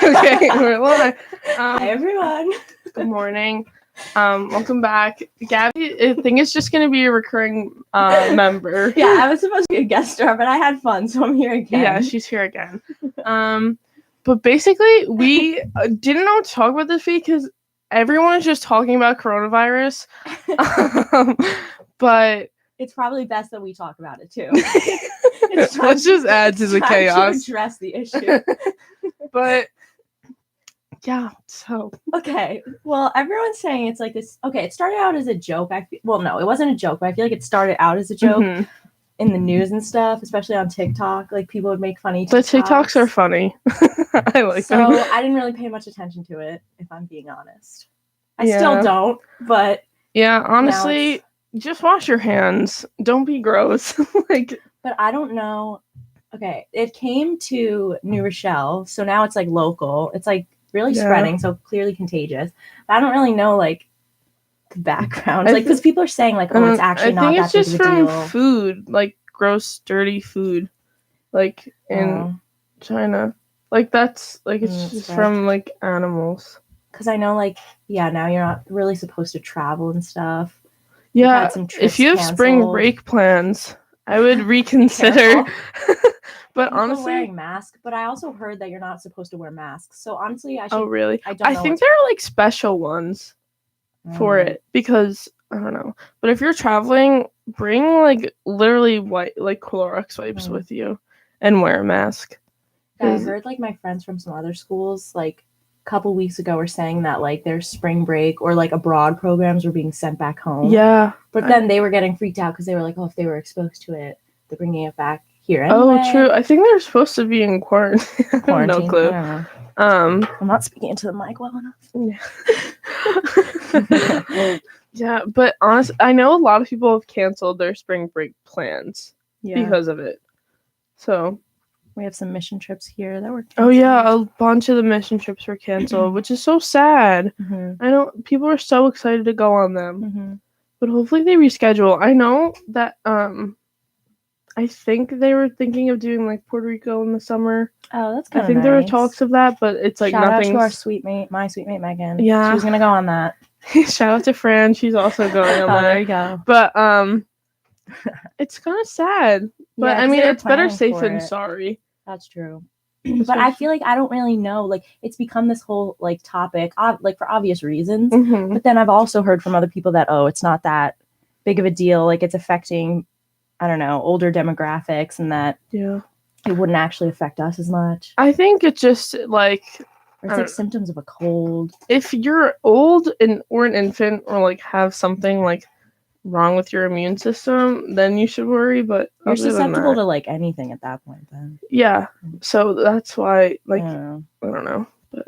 Okay, we're live. Hi everyone. Good morning. Welcome back. Gabby, I think it's just gonna be a recurring member. Yeah, I was supposed to be a guest star, but I had fun, so I'm here again. Yeah, she's here again. But basically, we didn't know what to talk about this week because everyone is just talking about coronavirus. But it's probably best that we talk about it too. Let's just add to the chaos. To address the issue. But yeah, so okay. Well, everyone's saying it's like this. Okay, it started out as a joke. Well, no, it wasn't a joke, but I feel like it started out as a joke in the news and stuff, especially on TikTok. Like people would make funny TikToks. The TikToks are funny. I like them. So I didn't really pay much attention to it, if I'm being honest. I still don't, but yeah, honestly, just wash your hands. Don't be gross. But I don't know. Okay, it came to New Rochelle, so now it's like local. It's like really spreading, so clearly contagious. But I don't really know like the background, like because people are saying like, oh, it's actually not that big of a deal. I think it's just from food, like gross, dirty food, like in China. Like that's like it's just from like animals. Because I know like now you're not really supposed to travel and stuff. Yeah, if you have spring break plans, I would reconsider. But people honestly, wearing masks. But I also heard that you're not supposed to wear masks. So honestly, I should. Oh really? I don't know. I think there are like special ones for it because I don't know. But if you're traveling, bring like literally white like Clorox wipes with you and wear a mask. Yeah, I heard like my friends from some other schools like a couple weeks ago were saying that like their spring break or like abroad programs were being sent back home. Yeah. But then they were getting freaked out because they were like, oh, if they were exposed to it, they're bringing it back here anyway. Oh, true. I think they're supposed to be in quarantine. No clue. I'm not speaking into the mic well enough. Yeah, but honestly, I know a lot of people have canceled their spring break plans because of it. So we have some mission trips here that were canceled. Oh yeah, a bunch of the mission trips were canceled, which is so sad. I know people are so excited to go on them, but hopefully they reschedule. I know that I think they were thinking of doing like Puerto Rico in the summer. Oh, that's kind of I think there were talks of that, but it's like nothing. Shout out to my sweet mate Megan. Yeah, she was gonna go on that. Shout out to Fran, she's also going on that. There you go. But it's kind of sad. But I mean, it's better safe than sorry. That's true. But I feel like I don't really know. Like it's become this whole like topic, like for obvious reasons. But then I've also heard from other people that it's not that big of a deal. Like it's affecting, I don't know, older demographics, and that it wouldn't actually affect us as much. I think it's just like it's like symptoms of a cold. If you're old or an infant or like have something like wrong with your immune system, then you should worry. But you're susceptible to like anything at that point then. Yeah, so that's why like I don't know, but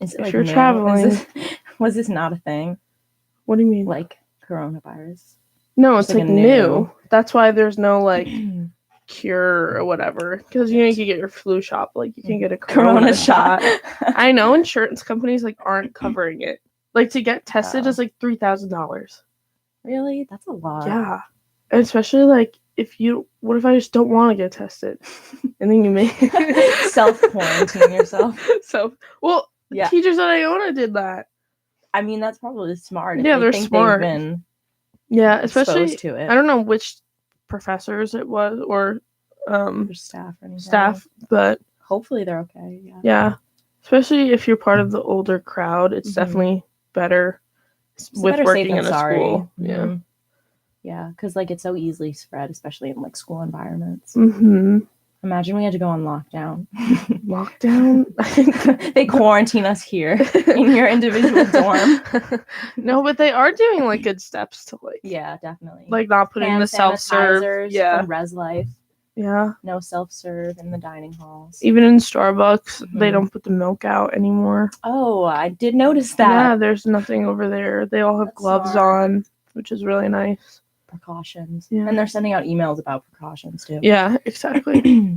if you're traveling, was this not a thing? What do you mean? Like coronavirus? No, it's like new. That's why there's no like cure or whatever, because you can get your flu shot, but, like you can get a corona shot. I know insurance companies like aren't covering it. Like to get tested is like $3,000. Really? That's a lot. Yeah. And especially like what if I just don't want to get tested? And then you may self-quarantine yourself. Teachers at Iona did that. I mean, that's probably smart. Yeah, they're smart. Especially to it. I don't know which professors it was or staff or anything. Staff, but hopefully they're okay. Yeah. Especially if you're part of the older crowd, it's definitely better. With working in a school. Yeah, because like it's so easily spread, especially in like school environments. Imagine we had to go on lockdown. They quarantine us here in your individual dorm. No, but they are doing like good steps to like definitely like not putting the self-serve from Res Life. Yeah, no self-serve in the dining halls. Even in Starbucks, they don't put the milk out anymore. Oh, I did notice that. Yeah, there's nothing over there. They all have gloves on, which is really nice. Precautions. And they're sending out emails about precautions too. Yeah, exactly.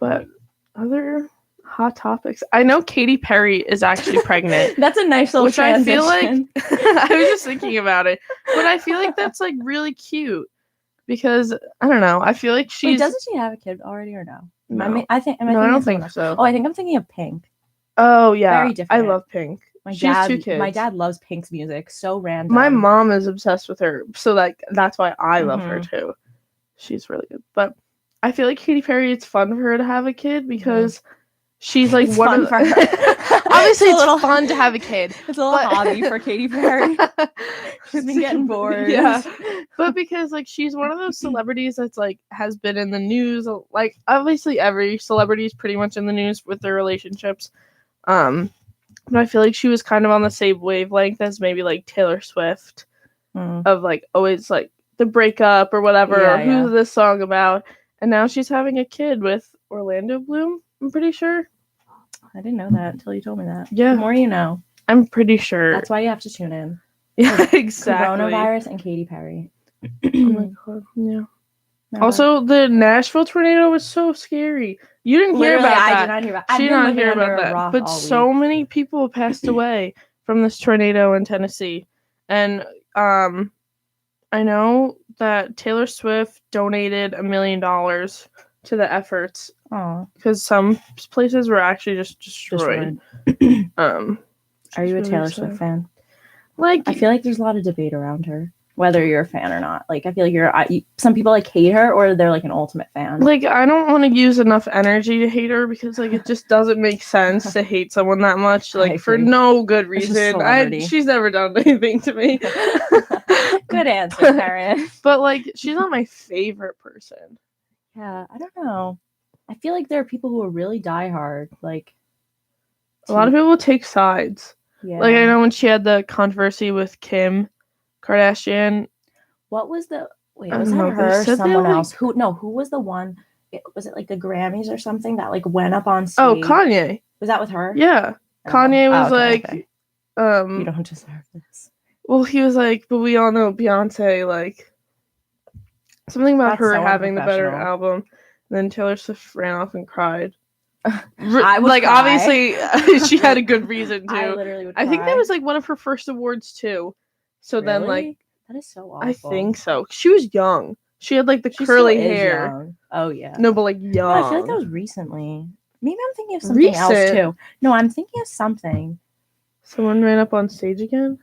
But other hot topics. I know Katy Perry is actually pregnant. That's a nice little transition. I feel like I was just thinking about it. But I feel like that's like really cute. Because I don't know. I feel like she's. Wait, doesn't she have a kid already or no? No. I don't think so. Oh, I think I'm thinking of Pink. Oh yeah, Very different. I love Pink. She has 2 kids. My dad loves Pink's music. So random. My mom is obsessed with her, so like that's why I love her too. She's really good. But I feel like Katy Perry, it's fun for her to have a kid because she's like it's one fun of for her. Obviously, it's fun to have a kid. It's a little hobby for Katy Perry. She's been getting bored. Yeah, but because like she's one of those celebrities that's like has been in the news. Like obviously, every celebrity is pretty much in the news with their relationships. But I feel like she was kind of on the same wavelength as maybe like Taylor Swift, of like always like the breakup or whatever. Or who's this song about? And now she's having a kid with Orlando Bloom. I'm pretty sure. I didn't know that until you told me that. Yeah. The more you know. I'm pretty sure. That's why you have to tune in. Yeah, exactly. Coronavirus and Katy Perry. Oh my god. Yeah. No. Also, the Nashville tornado was so scary. You didn't hear about that. I did not hear about that. She did not hear about that. But so many people passed away from this tornado in Tennessee. And I know that Taylor Swift donated $1 million to the efforts. Because some places were actually just destroyed. Are you a Taylor Swift fan? Like, I feel like there's a lot of debate around her, whether you're a fan or not. Like, I feel like some people like hate her, or they're like an ultimate fan. Like, I don't want to use enough energy to hate her because like it just doesn't make sense to hate someone that much, like for no good reason. She's never done anything to me. Good answer, Karen. But like, she's not my favorite person. Yeah, I don't know. I feel like there are people who are really diehard. Like, a lot of people take sides. Yeah. Like, I know when she had the controversy with Kim Kardashian. What was the... Wait, was that her or someone else? Who was the one... Was it like the Grammys or something that like went up on stage? Oh, Kanye. Was that with her? Yeah. Kanye was okay. You don't deserve this. Well, he was like, but we all know Beyonce, like... Something about her having the better album. And then Taylor Swift ran off and cried. I would cry. Obviously, she had a good reason to. I literally would cry. I think that was like one of her first awards too. So then, like, that is so awful. I think so. She was young. She had like the curly hair. Young. Oh yeah. No, but like young. No, I feel like that was recently. Maybe I'm thinking of something else too. No, I'm thinking of something. Someone ran up on stage again.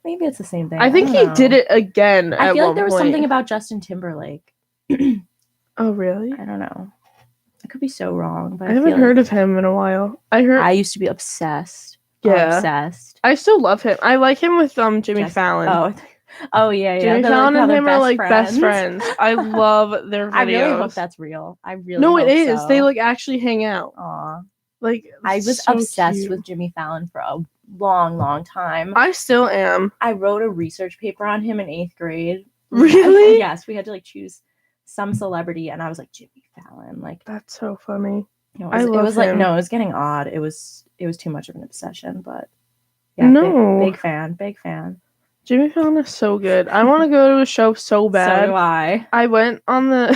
Maybe it's the same thing. I think he did it again. I feel like there was something about Justin Timberlake. Oh really? I don't know. I could be so wrong, but I haven't heard of him in a while. I used to be obsessed. Yeah, obsessed. I still love him. I like him with Jimmy Fallon. Oh yeah. Jimmy Fallon and him are like best friends. I love their videos. I really hope that's real. I really no, hope it is. So. They like actually hang out. Aw. Like I was so obsessed with Jimmy Fallon for a long time. I still am. I wrote a research paper on him in 8th grade. Really? Yes, we had to like choose some celebrity, and I was like Jimmy Fallon. Like that's so funny. It was like no, it was getting odd. It was too much of an obsession, but yeah, no, big fan. Jimmy Fallon is so good. I want to go to a show so bad. So do I. I went on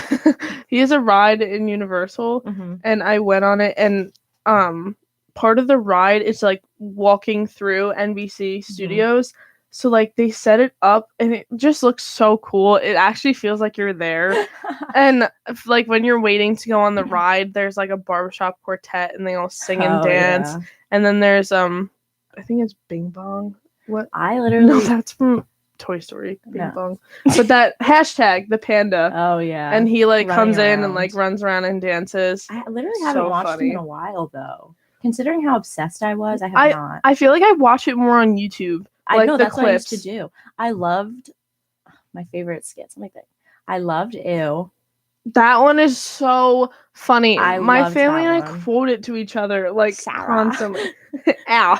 he has a ride in Universal, and I went on it, and part of the ride is like walking through NBC Studios. So like they set it up and it just looks so cool. It actually feels like you're there. And like when you're waiting to go on the ride, there's like a barbershop quartet and they all sing and dance. Yeah. And then there's I think it's Bing Bong. What? No, that's from Toy Story. Bing Bong. But that hashtag, the panda. Oh yeah. And he like comes in and like runs around and dances. I literally haven't watched him in a while though. Considering how obsessed I was, I have not. I feel like I watch it more on YouTube. I know that's what I used to do. I loved my favorite skits. Let me think. I loved Ew. That one is so funny. My family and I one. quote it to each other like Sarah. Constantly. Ow.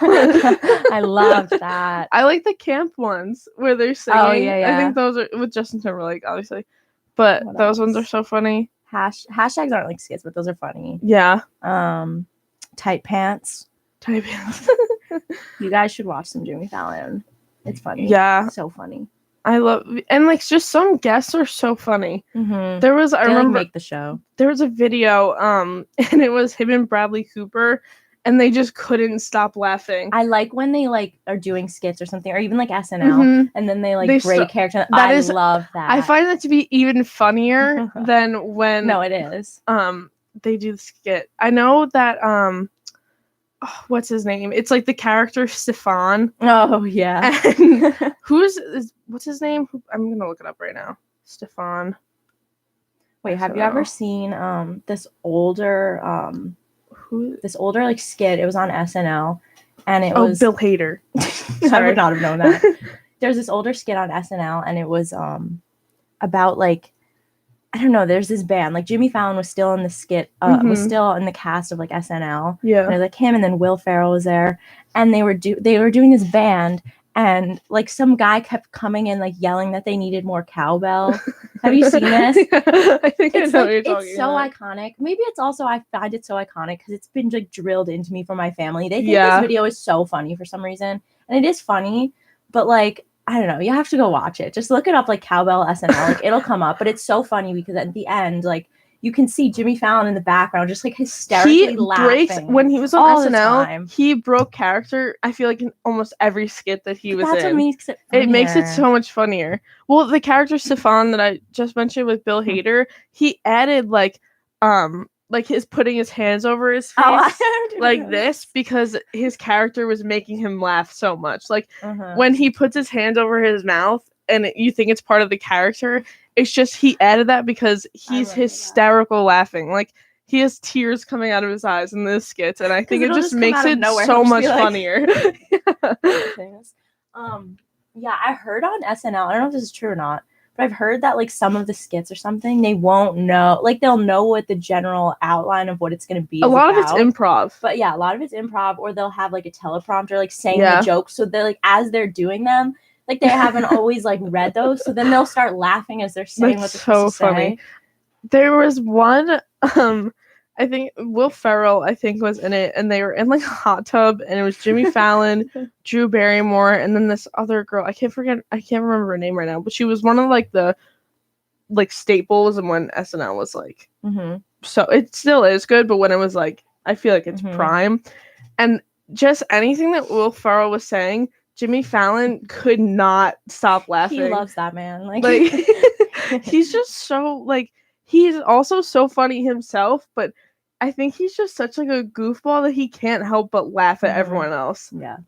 I loved that. I like the camp ones where they're singing. Oh yeah. I think those are with Justin Timberlake, obviously. But those ones are so funny. Hashtags aren't like skits, but those are funny. Yeah. Tight Pants. Tight Pants. You guys should watch some Jimmy Fallon. It's funny. Yeah. So funny. I love, and like just some guests are so funny. There was, I remember, make the show. There was a video, and it was him and Bradley Cooper, and they just couldn't stop laughing. I like when they like are doing skits or something, or even like SNL, and then they like break character. I love that. I find that to be even funnier than when. No, it is. They do the skit. I know that what's his name? It's like the character Stefan. Oh yeah. And what's his name? I'm gonna look it up right now. Stefan. Wait, have you ever seen this older like skit? It was on SNL, and it was Bill Hader. I would not have known that. There's this older skit on SNL, and it was about like, I don't know, there's this band, like Jimmy Fallon was still in the skit, was still in the cast of like SNL. Yeah. And it was like him, and then Will Ferrell was there, and they were doing this band, and like some guy kept coming in like yelling that they needed more cowbell. Have you seen this? I think it's I know like, what you're talking it's so about. iconic. Maybe it's also I find it so iconic because it's been like drilled into me from my family. They think this video is so funny for some reason, and it is funny, but like, I don't know, you have to go watch it. Just look it up, like Cowbell SNL, like it'll come up. But it's so funny because at the end, like you can see Jimmy Fallon in the background just like hysterically laughing. When he was on SNL, he broke character. I feel like in almost every skit that he was in. That's what makes it funnier. It makes it so much funnier. Well, the character Stefan that I just mentioned with Bill Hader, he added like his putting his hands over his face like this because his character was making him laugh so much. Like when he puts his hands over his mouth and you think it's part of the character, it's just he added that because he's hysterical laughing. Like he has tears coming out of his eyes in this skit, and I think it just makes it so much funnier. Yeah, I heard on SNL, I don't know if this is true or not, but I've heard that like some of the skits or something, they won't know, like they'll know what the general outline of what it's going to be. A lot of it's improv. But yeah, a lot of it's improv, or they'll have like a teleprompter like saying the jokes. So they're like, as they're doing them, like they haven't always like read those. So then they'll start laughing as they're saying what they're supposed to say. There was one, I think Will Ferrell, was in it, and they were in like a hot tub, and it was Jimmy Fallon, Drew Barrymore, and then this other girl. I can't remember her name right now, but she was one of like the like staples, and when SNL was like, so it still is good, but when it was like, I feel like it's prime, and just anything that Will Ferrell was saying, Jimmy Fallon could not stop laughing. He loves that man, like he's just so like. He's also so funny himself, but I think he's just such like a goofball that he can't help but laugh at everyone else. Yeah.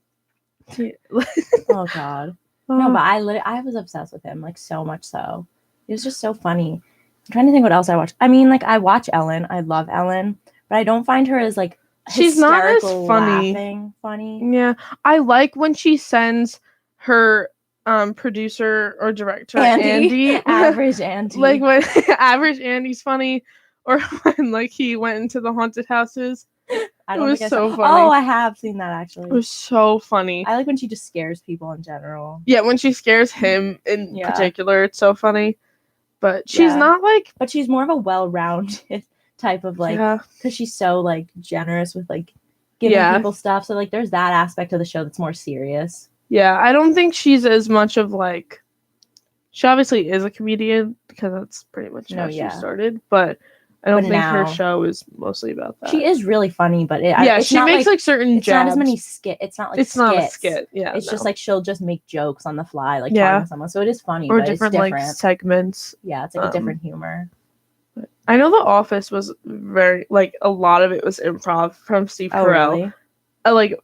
Oh God. No, but I was obsessed with him, like so much so. It was just so funny. I'm trying to think what else I watched. I mean, like I watch Ellen. I love Ellen, but I don't find her as like she's not as funny. Yeah, I like when she sends her producer or director Andy. Average Andy. Like when Average Andy's funny, or when like he went into the haunted houses. It was so funny. Oh, I have seen that actually. It was so funny. I like when she just scares people in general. Yeah, when she scares him in particular, it's so funny. But she's not like. But she's more of a well-rounded type of like, because she's so like generous with like giving people stuff. So like, there's that aspect of the show that's more serious. Yeah, I don't think she's as much of like. She obviously is a comedian because that's pretty much how she started, but I don't think her show is mostly about that. She is really funny, but she makes like certain jabs. It's not as many skit. It's not like it's not a skit. Yeah, it's just like she'll just make jokes on the fly, like talking to someone. So it is funny, or but different it's different like segments. Yeah, it's like a different humor. I know The Office was very like a lot of it was improv from Steve Carell. Really?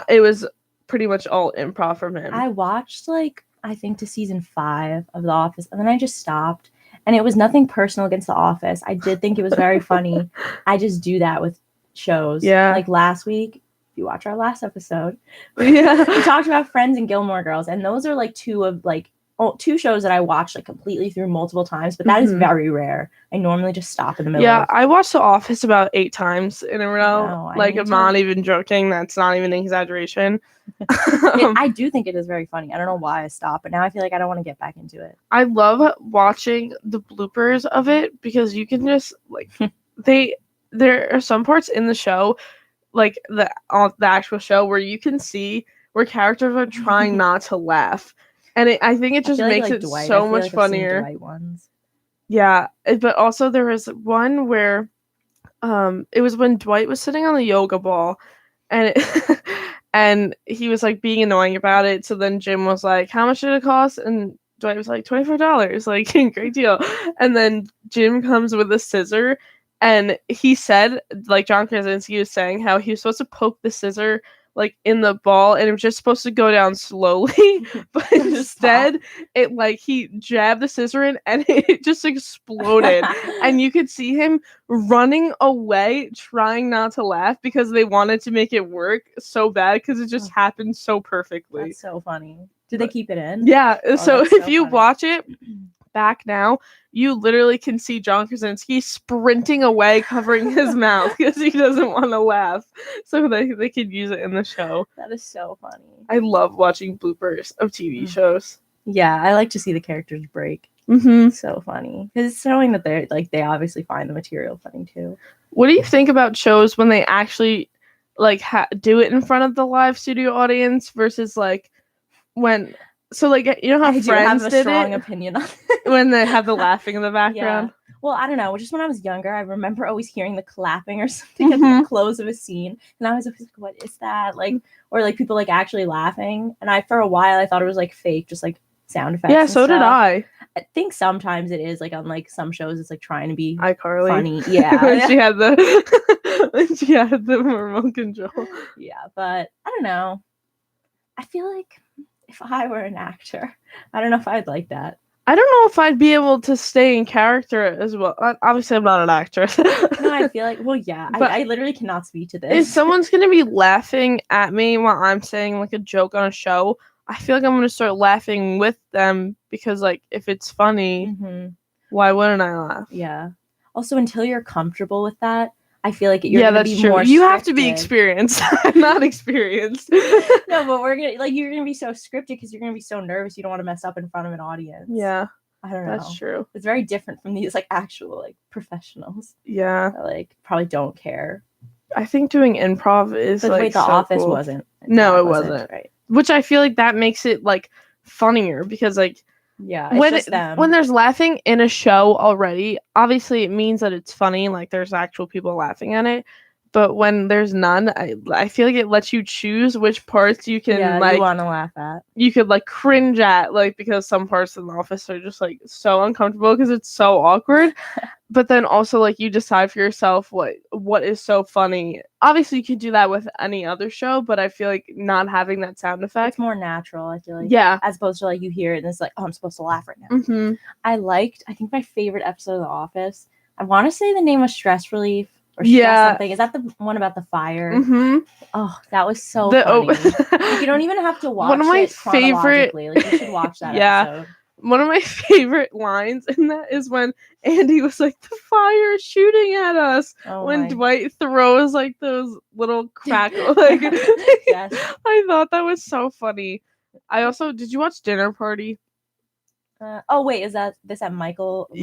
It was pretty much all improv from him. I watched like I think to season 5 of The Office, and then I just stopped. And it was nothing personal against The Office. I did think it was very funny. I just do that with shows. Yeah. Like last week, if you watch our last episode, we talked about Friends and Gilmore Girls, and those are like two shows that I watch like completely through multiple times, but that is very rare. I normally just stop in the middle. Yeah, I watched The Office about 8 times in a row. I'm not even joking. That's not even an exaggeration. I do think it is very funny. I don't know why I stopped, but now I feel like I don't want to get back into it. I love watching the bloopers of it because you can just like there are some parts in the show, like the actual show, where you can see where characters are trying not to laugh. And I think it just makes it Dwight. So much funnier. Dwight ones. Yeah, but also there was one where it was when Dwight was sitting on the yoga ball and and he was like being annoying about it. So then Jim was like, "How much did it cost?" And Dwight was like, $24. Like, great deal. And then Jim comes with a scissor And he said, like, John Krasinski was saying how he was supposed to poke the scissor like in the ball and it was just supposed to go down slowly, but instead it like he jabbed the scissor in and it just exploded. And you could see him running away trying not to laugh because they wanted to make it work so bad because it just happened so perfectly. That's so funny. Did they keep it in? Yeah. So if you funny. watch it back now, you literally can see John Krasinski sprinting away covering his mouth because he doesn't want to laugh, so they could use it in the show. That is so funny. I love watching bloopers of TV shows. Yeah, I like to see the characters break. So funny because it's showing that they're like they obviously find the material funny too. What do you think about shows when they actually like do it in front of the live studio audience versus like when? So, like, you know how Friends have a did strong it? Opinion on it. When they have the laughing in the background? Yeah. Well, I don't know. Just when I was younger, I remember always hearing the clapping or something at the close of a scene. And I was always like, what is that? Like, or like people like actually laughing. And for a while, I thought it was like fake, just like sound effects. Yeah, so did I. I think sometimes it is like on like some shows, it's like trying to be iCarly. Funny. Yeah. when she had the remote control. Yeah, but I don't know. I feel like if I were an actor, I don't know if I'd like that. I don't know if I'd be able to stay in character as well. Obviously, I'm not an actress. No, I feel like, well, yeah, I literally cannot speak to this. If someone's going to be laughing at me while I'm saying like a joke on a show, I feel like I'm going to start laughing with them because like if it's funny, why wouldn't I laugh? Yeah. Also, until you're comfortable with that, I feel like you're gonna be true. More you scripted. have to be experienced. I'm not experienced. No, but you're gonna be so scripted because you're gonna be so nervous. You don't want to mess up in front of an audience. Yeah, I don't know. That's true. It's very different from these like actual like professionals. Yeah, that, like probably don't care. I think doing improv is like wait, The Office wasn't. No, it wasn't. Right. Which I feel like that makes it like funnier because like. Yeah, when there's laughing in a show already, obviously it means that it's funny, like there's actual people laughing at it. But when there's none, I feel like it lets you choose which parts you can like you want to laugh at. You could like cringe at, like because some parts in The Office are just like so uncomfortable because it's so awkward. But then also like you decide for yourself what is so funny. Obviously you could do that with any other show, but I feel like not having that sound effect. It's more natural, I feel like. Yeah. As opposed to like you hear it and it's like, oh, I'm supposed to laugh right now. I think my favorite episode of The Office, I want to say the name was Stress Relief. Or something. Is that the one about the fire? Oh, that was so funny. Like, you don't even have to watch one of my it favorite. Like, you should watch that episode. One of my favorite lines in that is when Andy was like, "The fire is shooting at us." Dwight throws like those little crackle. Like, yes. I thought that was so funny. Did you watch Dinner Party? Wait, is this at Michael? And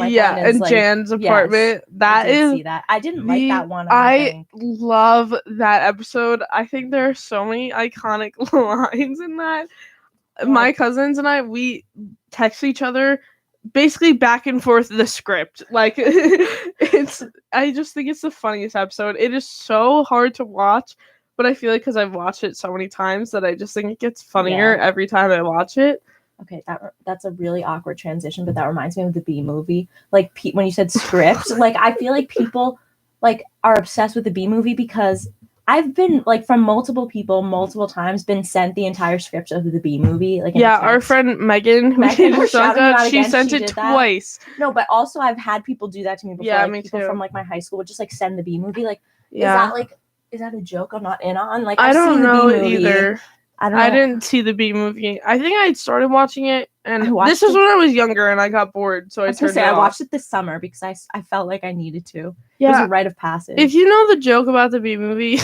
like, Jan's apartment. Yes, see that. I didn't like that one. I love that episode. I think there are so many iconic lines in that. My cousins and we text each other basically back and forth the script. Like I just think it's the funniest episode. It is so hard to watch, but I feel like because I've watched it so many times that I just think it gets funnier every time I watch it. Okay, that's a really awkward transition, but that reminds me of the Bee Movie. Like when you said script, like I feel like people like are obsessed with the Bee Movie because I've been like from multiple people multiple times been sent the entire script of the Bee Movie. Like our friend Megan she sent it twice. No, but also I've had people do that to me before. Yeah, like, me people too. From like my high school would just like send the Bee Movie. Like, yeah, is that a joke I'm not in on? Like, I don't know either. I don't know. I didn't see the Bee Movie. I think I started watching it, and this is when I was younger, and I got bored, so I turned it off. I watched it this summer because I felt like I needed to. Yeah. It was a rite of passage. If you know the joke about the Bee Movie,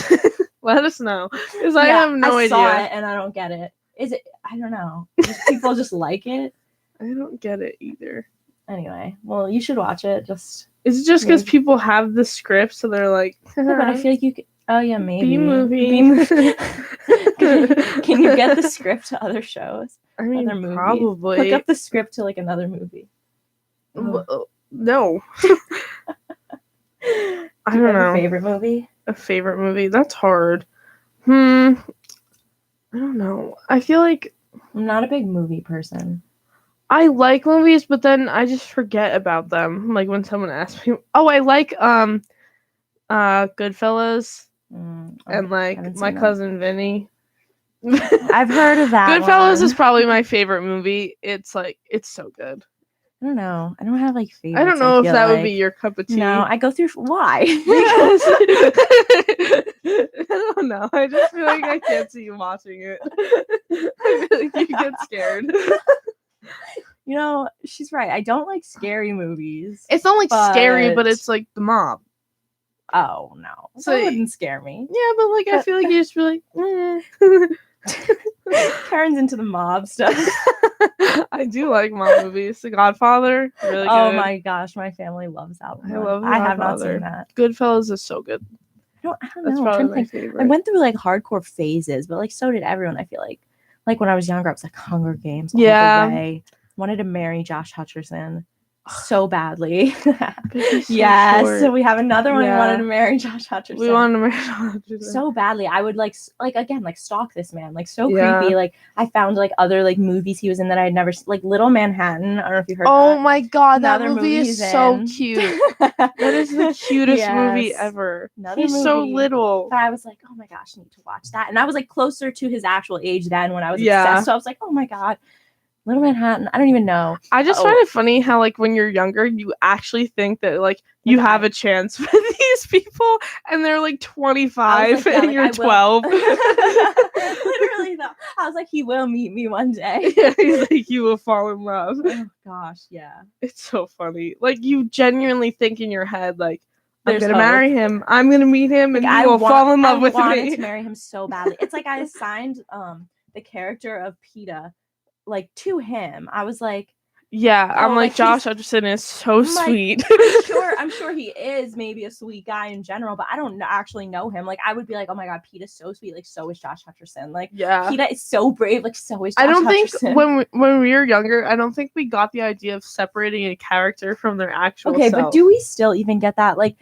let us know, because I have no idea. I saw it, and I don't get it. Is it? I don't know. People just like it. I don't get it either. Anyway, well, you should watch it. Is it just because people have the script, so they're like? Yeah, but I feel like you could. Oh yeah, maybe. Bee Movie. Can you get the script to other shows? I mean, other movies? probably. Look up the script to like another movie. No. I don't know. A favorite movie? A favorite movie? That's hard. I don't know. I feel like I'm not a big movie person. I like movies, but then I just forget about them. Like when someone asks me, "Oh, I like Goodfellas, and like My Cousin Vinny. I've heard of that. Goodfellas is probably my favorite movie. It's so good. I don't know. I don't have like favorites. I don't know if that would be your cup of tea. No, I go through why? Because I don't know. I just feel like I can't see you watching it. I feel like you get scared. You know, she's right. I don't like scary movies. It's not like scary, but it's like The Mob. Oh no, so that wouldn't scare me. Yeah, but like I feel like you just feel like. Karen's into the mob stuff. I do like mob movies. The Godfather, really good. Oh my gosh, my family loves that one. I love The I have Godfather. not seen that. Goodfellas is so good. I don't know. That's probably my favorite. I went through like hardcore phases, but like so did everyone. I feel like when I was younger, I was like Hunger Games. All the way. Wanted to marry Josh Hutcherson so badly. Yes, so we have another one. We wanted to marry Josh Hutcherson. We wanted to marry Josh Hutcherson so badly. I would like again like stalk this man, like so creepy. Like I found like other like movies he was in that I had never like Little Manhattan. I don't know if you heard. Oh my god, that movie is so cute. That is the cutest movie ever. He's so little. But I was like, oh my gosh, I need to watch that. And I was like closer to his actual age then when I was obsessed. So I was like, oh my god. Little Manhattan, I don't even know. I just find it funny how like when you're younger, you actually think that like you have a chance with these people, and they're like 25 and you're 12. Literally though, I was like, he will meet me one day. Yeah, he's like, you will fall in love. Oh gosh, yeah. It's so funny. Like you genuinely think in your head like, I'm gonna marry him. I'm gonna meet him, and he will fall in love with me. I wanted to marry him so badly. It's like I assigned the character of PETA like to him. I was like, I'm like Josh Hutcherson is so sweet. I'm sure he is maybe a sweet guy in general, but I don't actually know him. Like I would be like, oh my god, PETA's so sweet, like so is Josh Hutcherson. Like PETA is so brave, like so is Josh Hutcherson. Think when we were younger, I don't think we got the idea of separating a character from their actual self. But do we still even get that? Like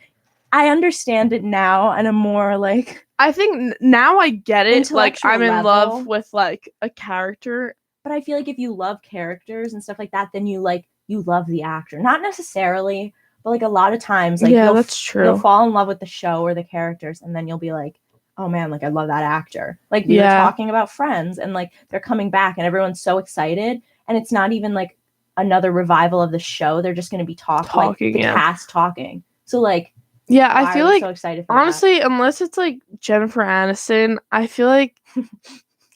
I understand it now, and I'm more like, I think now I get it. Like I'm in love with like a character. But I feel like if you love characters and stuff like that, then you love the actor. Not necessarily, but like a lot of times, like that's true. You'll fall in love with the show or the characters, and then you'll be like, oh man, like I love that actor. Like we were talking about Friends, and like they're coming back, and everyone's so excited, and it's not even like another revival of the show. They're just going to be talking, like the cast talking. So like, I feel like so excited for honestly, unless it's like Jennifer Aniston, I feel like.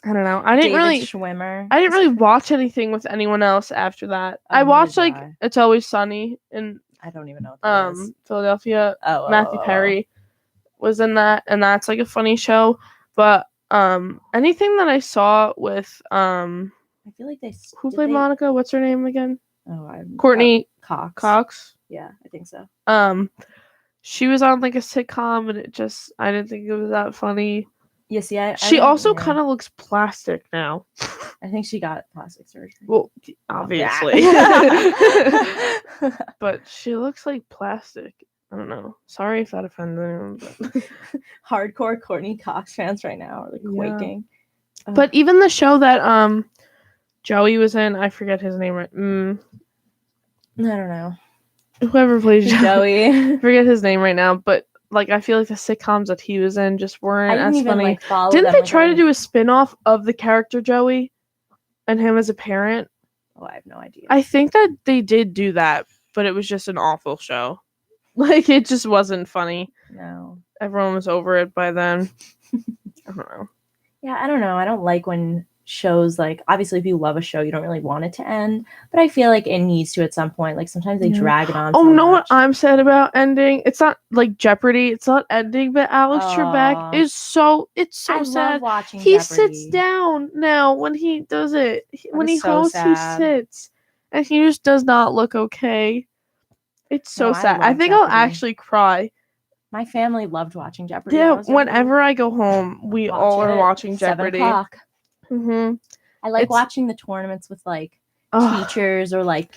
I don't know. I didn't really watch anything with anyone else after that. I watched like It's Always Sunny in I don't even know what that is. Philadelphia. Matthew Perry was in that, and that's like a funny show. But anything that I saw with I feel like who played Monica? What's her name again? Courtney Cox. Yeah, I think so. She was on like a sitcom, and I didn't think it was that funny. Yes, yeah. She also kind of looks plastic now. I think she got plastic surgery. Well, obviously. But she looks like plastic. I don't know. Sorry if that offends anyone. But hardcore Courtney Cox fans right now are like quaking. But even the show that Joey was in, I forget his name right. I don't know. Whoever plays Joey. I forget his name right now, but like I feel like the sitcoms that he was in just weren't as funny. Didn't they try to do a spin-off of the character Joey and him as a parent? Oh, I have no idea. I think that they did do that, but it was just an awful show. Like it just wasn't funny. No. Everyone was over it by then. I don't know. Yeah, I don't know. I don't like when shows, like, obviously if you love a show you don't really want it to end, but I feel like it needs to at some point. Like sometimes they drag it on. What I'm sad about ending? It's not like Jeopardy, it's not ending, but Alex Trebek is so sad. Love watching he Jeopardy. Sits down now when he does it. When he hosts, he sits and he just does not look okay. It's so sad. I think Jeopardy. I'll actually cry. My family loved watching Jeopardy. Yeah, whenever I go home, we all are watching Jeopardy. 7 o'clock. Mm-hmm. I like watching the tournaments with like teachers or like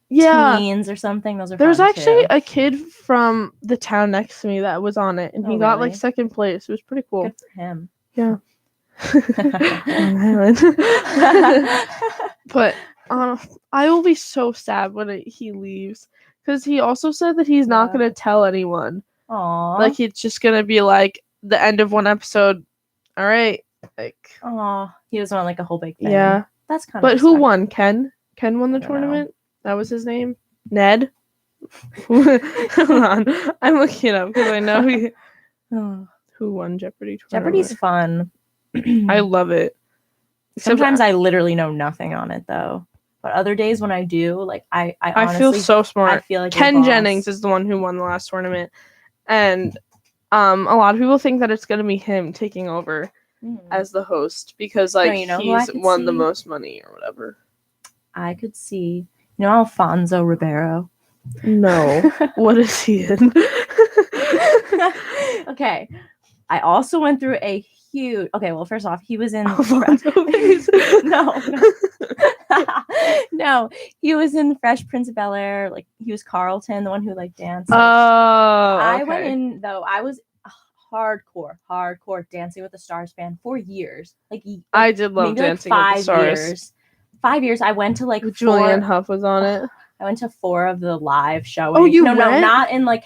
teens or something. Those are There's actually a kid from the town next to me that was on it, and he got like second place. It was pretty cool. Good for him. Yeah. But I will be so sad when he leaves, because he also said that he's not going to tell anyone Aww. Like it's just gonna be like the end of one episode. All right, like. Aww. He was on like a whole big thing. Yeah. That's kind of. But who won? Ken? Ken won the tournament. That was his name. Ned. Hold on, I'm looking it up because I know who won Jeopardy tournament. Jeopardy's fun. I love it. Sometimes I literally know nothing on it though. But other days when I do, like I honestly feel so smart. I feel like Ken Jennings is the one who won the last tournament, and a lot of people think that it's gonna be him taking over as the host because like he's won the most money or whatever. I could see, Alfonso Ribeiro. No, what is he in? Okay, I also went through a huge. Okay, well, first off, he was in. No, he was in Fresh Prince of Bel-Air. Like he was Carlton, the one who like danced. Like, I went in though. I was hardcore Dancing with the Stars fan for years. I did love Dancing with the Stars. 5 years. I went to like Julianne Hough was on it. I went to 4 of the live showings. Oh, you went? No, not in like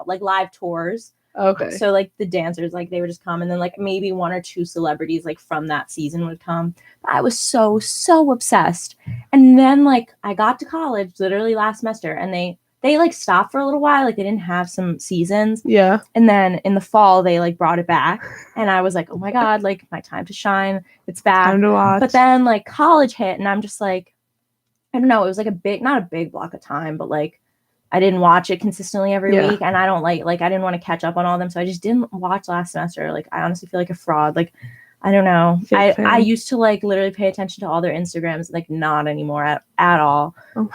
like live tours. Okay. So like the dancers, like they would just come, and then like maybe 1 or 2 celebrities like from that season would come. But I was so obsessed. And then like I got to college literally last semester, and they like stopped for a little while. Like they didn't have some seasons. Yeah. And then in the fall they like brought it back, and I was like, oh my god, like my time to shine. It's back. Time to watch. But then like college hit, and I'm just like, I don't know. It was like not a big block of time, but like I didn't watch it consistently every week, and I don't like I didn't want to catch up on all of them, so I just didn't watch last semester. Like I honestly feel like a fraud. Like I don't know. I used to like literally pay attention to all their Instagrams, like not anymore at all. Oh.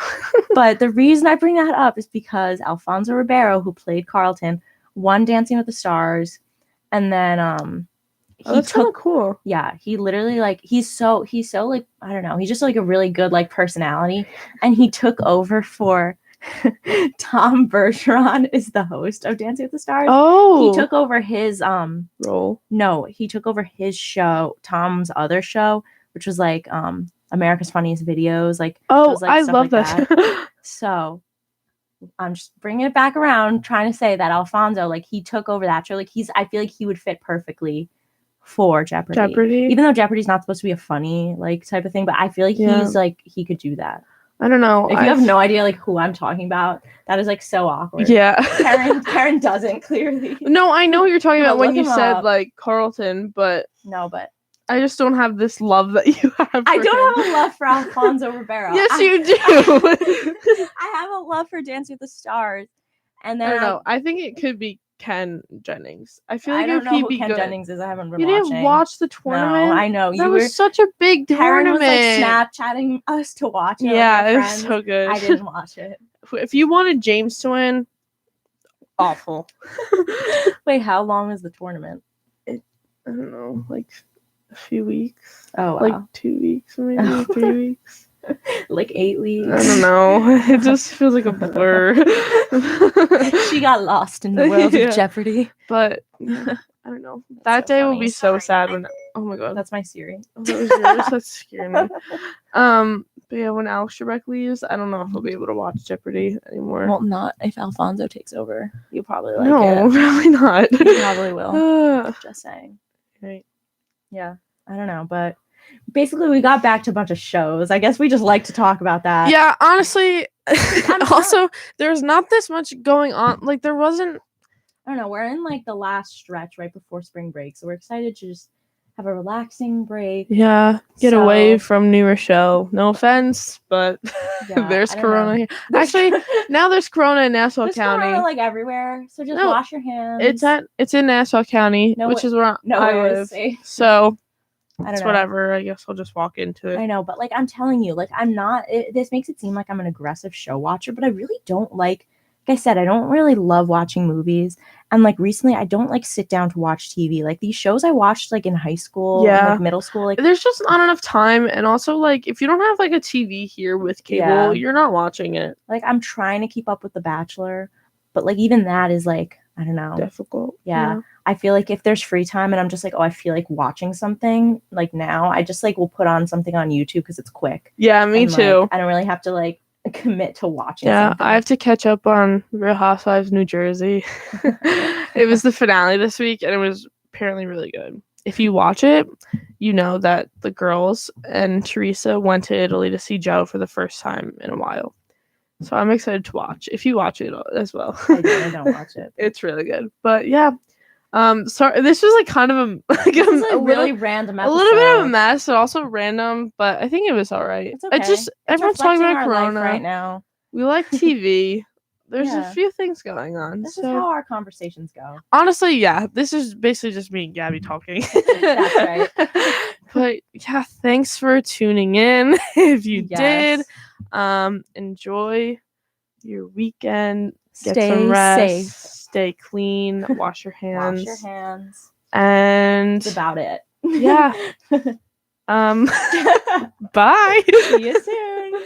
But the reason I bring that up is because Alfonso Ribeiro, who played Carlton, won Dancing with the Stars, and then that's kind of cool. Yeah, he literally like he's so like I don't know. He's just like a really good like personality, and he took over for Tom Bergeron is the host of Dancing with the Stars. Oh, he took over his role. No, he took over his show, Tom's other show, which was like America's Funniest Videos. Like I love that. So I'm just bringing it back around, trying to say that Alfonso, like he took over that show. Like I feel like he would fit perfectly for Jeopardy. Even though Jeopardy's not supposed to be a funny like type of thing, but I feel like he's like he could do that. I don't know. If you have no idea like who I'm talking about, that is like so awkward. Yeah. Karen doesn't clearly. No, I know what you're talking about when you said like Carlton, but but I just don't have this love that you have. I don't have a love for Alfonso Ribeiro. Yes, you do. I have a love for Dancing with the Stars, and then I don't know. I think it could be Ken Jennings. I feel like I don't know who Ken good. Jennings is. I haven't been you watching. You didn't watch the tournament? No, I know. That was such a big tournament. Karen was like Snapchatting us to watch it. Yeah, it was so good. I didn't watch it. If you wanted James to win, awful. Wait, how long is the tournament? I don't know, like a few weeks. Oh, wow. Like 2 weeks, maybe 3 weeks. Like 8 weeks. I don't know. It just feels like a blur. She got lost in the world of Jeopardy. But I don't know. That day will be so sad when. Oh my god, that's my Siri. Oh, that was yours. That's scaring me. But yeah, when Alex Trebek leaves, I don't know if he'll be able to watch Jeopardy anymore. Well, not if Alfonso takes over. You'll probably like it. Probably not. You probably will. Just saying. Right. Yeah. I don't know, but basically we got back to a bunch of shows. I guess we just like to talk about that. Yeah, honestly. Also, there's not this much going on. Like there wasn't. I don't know. We're in like the last stretch right before spring break, so we're excited to just have a relaxing break. Yeah, get away from New Rochelle. No offense, but there's Corona here. Actually, now there's Corona in Nassau County. Corona like everywhere, so just wash your hands. It's in Nassau County, which is where I live. So it's whatever. I guess I'll just walk into it. I know, but like I'm telling you, like I'm not. This makes it seem like I'm an aggressive show watcher, but I really don't like. Like I said, I don't really love watching movies. And like recently, I don't like sit down to watch TV. Like these shows I watched like in high school, and, like middle school. Like there's just not enough time. And also like if you don't have like a TV here with cable, you're not watching it. Like I'm trying to keep up with The Bachelor, but like even that is like I don't know, difficult. Yeah. I feel like if there's free time and I'm just like, oh, I feel like watching something like now, I just like will put on something on YouTube because it's quick. Yeah, me too. Like, I don't really have to like commit to watching. Yeah, something. I have to catch up on Real Housewives New Jersey. It was the finale this week, and it was apparently really good. If you watch it, you know that the girls and Teresa went to Italy to see Joe for the first time in a while. So I'm excited to watch. If you watch it as well. I don't watch it. It's really good. But yeah. Sorry, this was like kind of a really random episode. A little bit of a mess, but also random. But I think it was all right. It's okay. It's everyone's talking about Corona right now. We like TV. There's a few things going on. This is how our conversations go. Honestly, yeah. This is basically just me and Gabby talking. That's right. But yeah, thanks for tuning in. If you did, enjoy your weekend. Get some rest. Safe. Stay clean. Wash your hands. Wash your hands. And that's about it. Yeah. Bye. See you soon.